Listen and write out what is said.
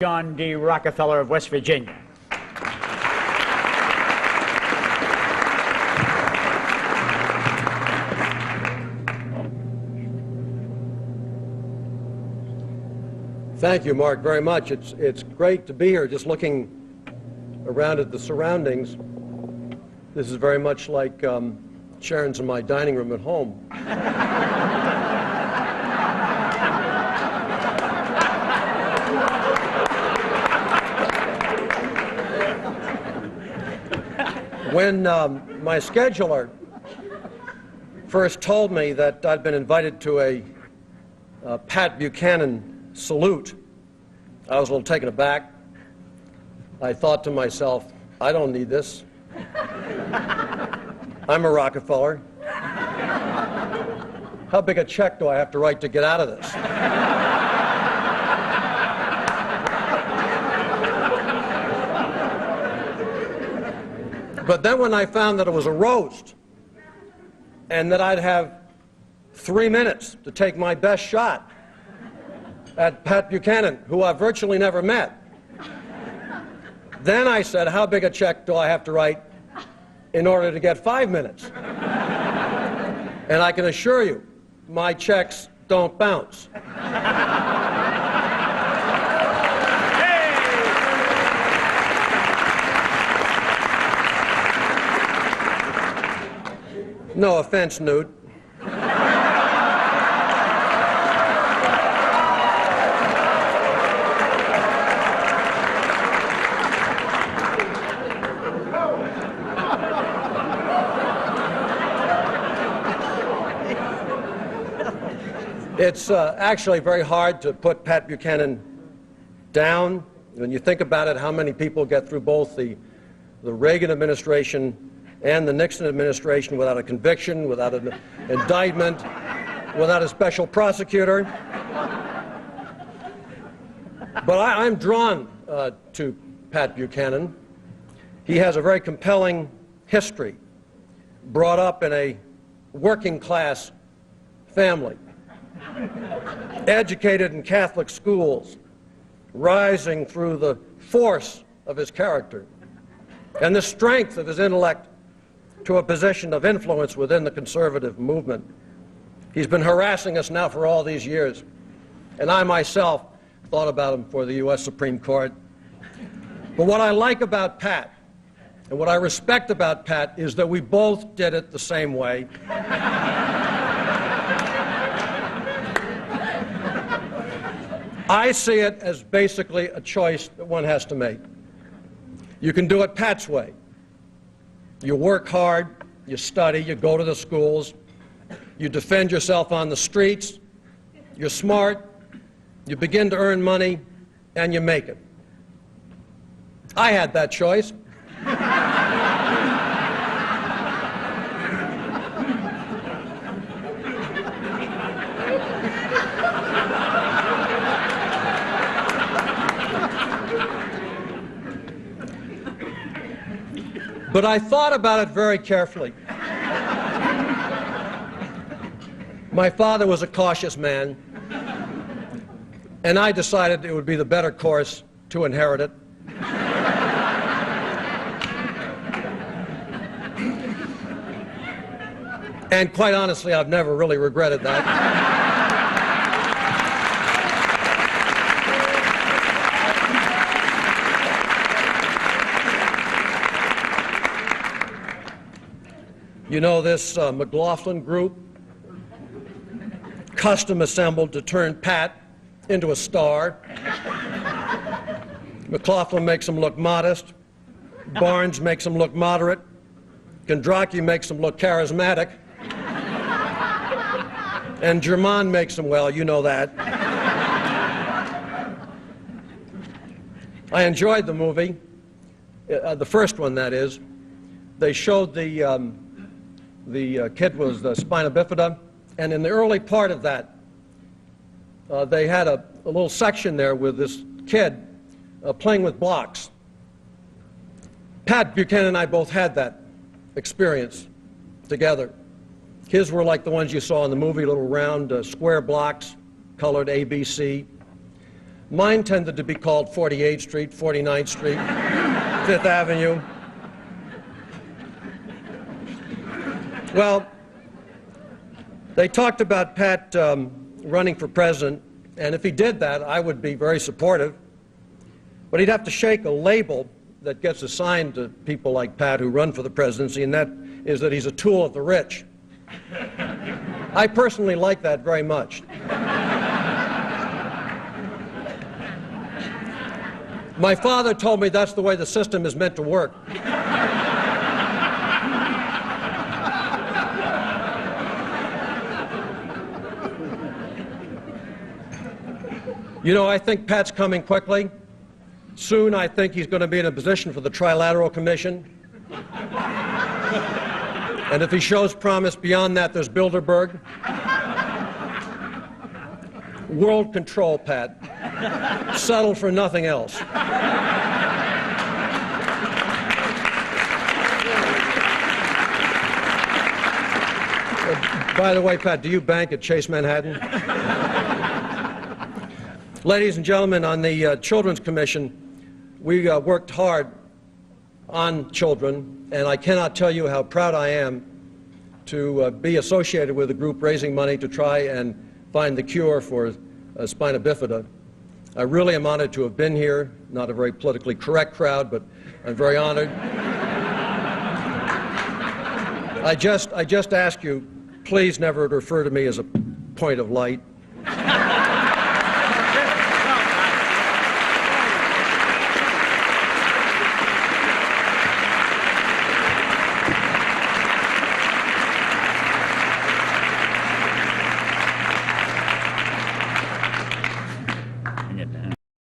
John D. Rockefeller of West Virginia. Thank you, Mark, very much. It's great to be here. Just looking around at the surroundings, this is very much like Sharon's in my dining room at home. When my scheduler first told me that I'd been invited to a Pat Buchanan salute, I was a little taken aback. I thought to myself, I don't need this. I'm a Rockefeller. How big a check do I have to write to get out of this? But then when I found that it was a roast and that I'd have 3 minutes to take my best shot at Pat Buchanan, who I virtually never met, then I said, how big a check do I have to write in order to get 5 minutes? And I can assure you, my checks don't bounce. No offense, Newt. It's actually very hard to put Pat Buchanan down. When you think about it, how many people get through both the Reagan administration and the Nixon administration without a conviction, without an indictment, without a special prosecutor. But I'm drawn to Pat Buchanan. He has a very compelling history, brought up in a working class family, educated in Catholic schools, rising through the force of his character and the strength of his intellect to a position of influence within the conservative movement. He's been harassing us now for all these years, and I myself thought about him for the U.S. Supreme Court. But what I like about Pat, and what I respect about Pat, is that we both did it the same way. I see it as basically a choice that one has to make. You can do it Pat's way. You work hard, you study, you go to the schools, you defend yourself on the streets, you're smart, you begin to earn money, and you make it. I had that choice. But I thought about it very carefully. My father was a cautious man, and I decided it would be the better course to inherit it. And quite honestly, I've never really regretted that. You know, this McLaughlin group, custom assembled to turn Pat into a star. McLaughlin makes him look modest. Barnes makes him look moderate. Kondracki makes him look charismatic. And German makes him, well, you know that. I enjoyed the movie, the first one, that is. They showed the kid was spina bifida, and in the early part of that, they had a little section there with this kid playing with blocks. Pat Buchanan and I both had that experience together. His were like the ones you saw in the movie, little round square blocks, colored ABC. Mine tended to be called 48th Street, 49th Street, 5th Avenue. Well, they talked about Pat running for president, and if he did that, I would be very supportive. But he'd have to shake a label that gets assigned to people like Pat who run for the presidency, and that is that he's a tool of the rich. I personally like that very much. My father told me that's the way the system is meant to work. You know, I think Pat's coming quickly. Soon, I think he's going to be in a position for the Trilateral Commission. And if he shows promise beyond that, there's Bilderberg. World control, Pat. Settle for nothing else. By the way, Pat, do you bank at Chase Manhattan? Ladies and gentlemen, on the Children's Commission, we worked hard on children, and I cannot tell you how proud I am to be associated with a group raising money to try and find the cure for spina bifida. I really am honored to have been here. Not a very politically correct crowd, but I'm very honored. I just ask you, please never refer to me as a point of light.